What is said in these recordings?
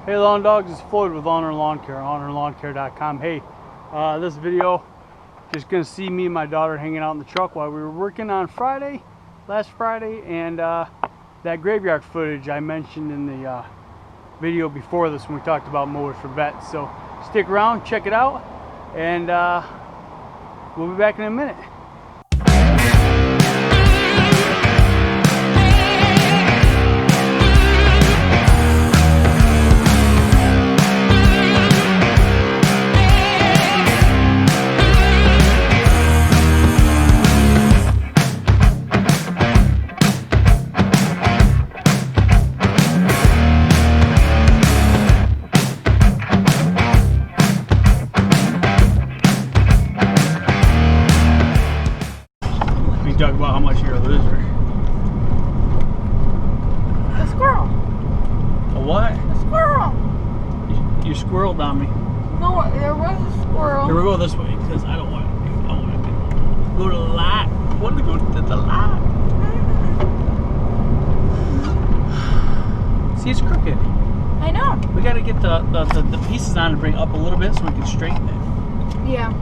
Hey lawn dogs, it's Floyd with Ulnar Lawn Care, ulnarlawncare.com. Hey, this video, just gonna see me and my daughter hanging out in the truck while we were working on last Friday, and that graveyard footage I mentioned in the video before this when we talked about mowers for vets. So stick around, check it out, and we'll be back in a minute. Talk about how much you're a loser. A squirrel. A what? A squirrel. You squirreled on me. No, there was a squirrel. Here we go this way because I don't want to. I want to go to the light. I want to go to the light. See, it's crooked. I know. We got to get the pieces on to bring up a little bit so we can straighten it. Yeah.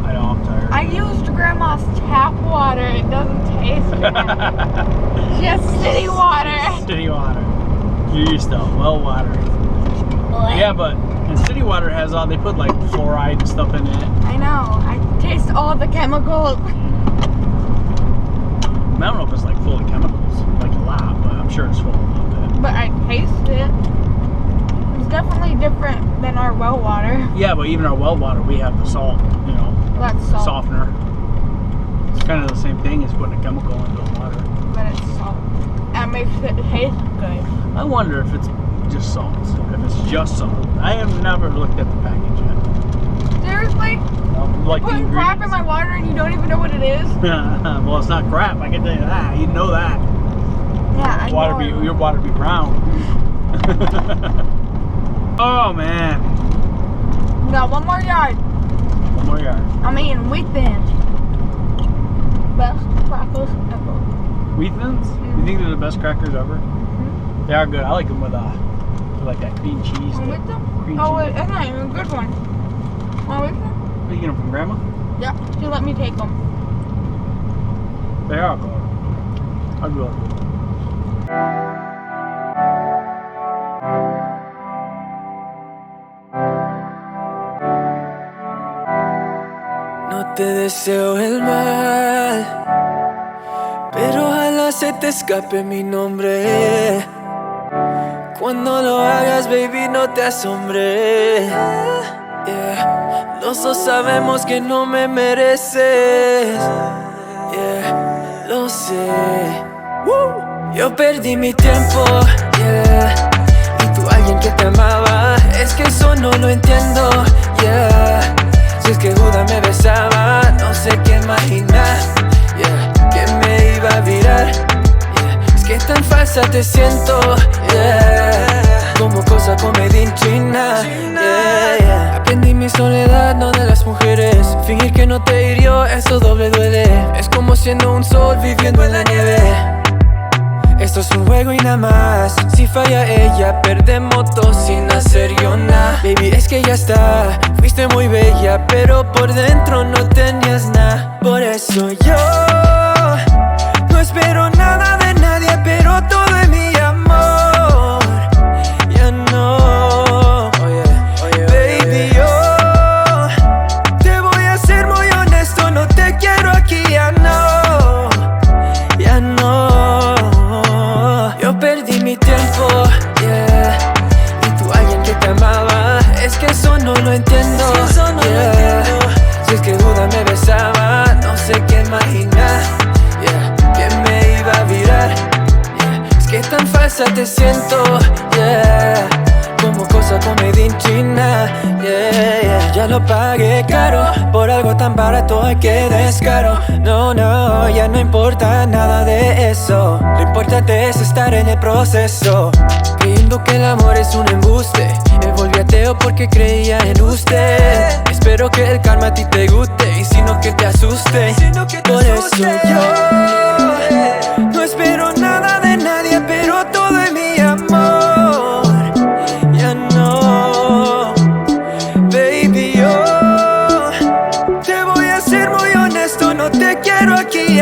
I know, I'm tired. I used Grandma's tap water. It doesn't taste good. Just city water. City water. You're used to well water. Yeah, but and city water has all, they put like fluoride and stuff in it. I know. I taste all the chemicals. I don't know if it's like full of chemicals, like a lot, but I'm sure it's full of a little bit. But I taste it. It's definitely different than our well water. Yeah, but even our well water, we have the salt, you know, That's salt. softener. It's kind of the same thing as putting a chemical into the water. But it's salt. That makes it taste good. I wonder if it's just salt. If it's just salt. I have never looked at the package yet. Seriously? Like the Putting crap in my water and you don't even know what it is? Well, it's not crap. I can tell you that. You know that. Yeah, I know. Your water be brown. Oh man. We got one more yard. One more yard. I'm eating wheat thins. Best crackers ever. Wheat thins? You think they're the best crackers ever? Mm-hmm. They are good. I like them with like that cream cheese. With them? Cream Oh, cheese. wait, that's not even a good one. Oh, with them? Are you getting them from Grandma? Yeah, she let me take them. They are good. I do like them. No te deseo el mal, pero ojalá se te escape mi nombre. Cuando lo hagas, baby, no te asombre. Yeah. Los dos sabemos que no me mereces. Yeah, lo sé. Yo perdí mi tiempo, yeah. Y tú alguien que te amaba. Es que eso no lo entiendo, yeah. Si es que Judas me besaba, no sé qué imaginar, yeah, que me iba a virar, yeah. Es que tan falsa te siento, yeah, como cosa comedia en China, yeah, yeah. Aprendí mi soledad, no de las mujeres. Fingir que no te hirió, eso doble duele. Es como siendo un sol viviendo en la nieve. Esto es un juego y nada más. Si falla ella, perdemos dos sin hacer yo nada. Baby, es que ya está. Fuiste muy bella, pero por dentro no tenías nada. Por eso yo no espero nada de nadie, pero todo es mi amor. Ya no, baby, yo te voy a ser muy honesto. No te quiero aquí, ya no, ya no. Yo perdí mi tiempo, yeah. Y tú alguien que te amaba. Es que eso no lo entiendo, yeah. Si es que Judas me besaba, no sé qué imaginar, yeah, que me iba a virar, yeah. Es que tan falsa te siento, yeah, como cosa comedia en China, yeah, yeah. Ya lo pagué caro, por algo tan barato hay que descaro. No, no, ya no importa nada de eso. Lo importante es estar en el proceso. Creyendo que el amor es un embuste. Me volví ateo porque creía en usted. Espero que el karma a ti te guste y si no que te asuste. Por eso yo no espero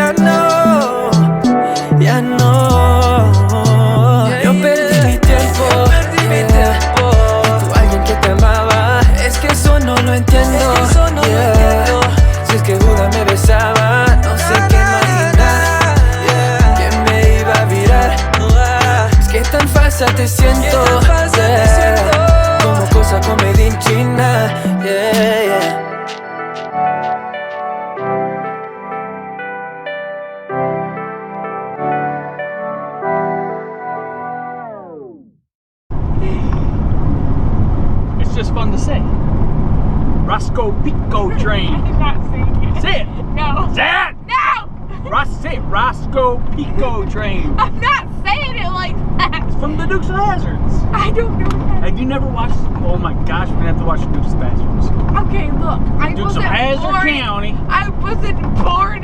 ya no, ya no. Yo perdí mi tiempo, tú alguien que te amaba. Es que eso no lo entiendo, yeah. Si es que Judas me besaba, no sé qué imaginar, yeah. ¿Quién me iba a virar? Es que tan falsa te siento, yeah. Como cosa comedia en China, yeah, yeah. It's just fun to say. Roscoe Pico train. I'm not saying it. Say it. No. Say it. No! Say it. Roscoe Pico train. I'm not saying it like that. It's from the Dukes of Hazzards. I don't know that. Have you never watched? Oh my gosh, we're gonna have to watch the Dukes of Hazzards. Okay, look. I Dukes of wasn't Hazzard born. County. I wasn't born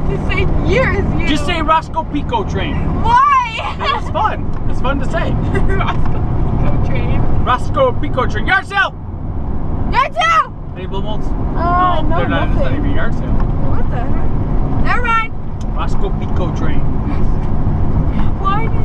the same year as you. Just say Roscoe Pico train. Why? It's fun. It's fun to say. Roscoe Pico train. Roscoe Pico train. Yard sale. Yard sale! Any blue molds? No, they're not nothing. even a yard sale. What the heck? Never mind. Roscoe Pico train. Why do you?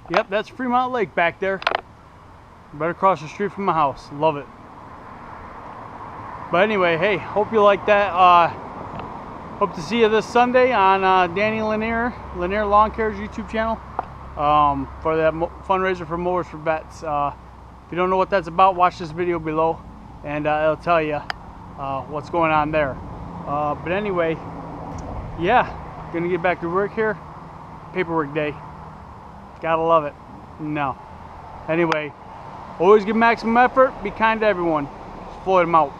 Yep, that's Fremont Lake back there. Right across the street from my house. Love it. But anyway, hey, hope you like that. Hope to see you this Sunday on Danny Lanier Lawn Care's YouTube channel for that fundraiser for Mowers for Vets. If you don't know what that's about, watch this video below and it'll tell you what's going on there. But anyway, yeah, gonna get back to work here. Paperwork day. Gotta love it. No. Anyway, always give maximum effort. Be kind to everyone. Floyd, I'm out.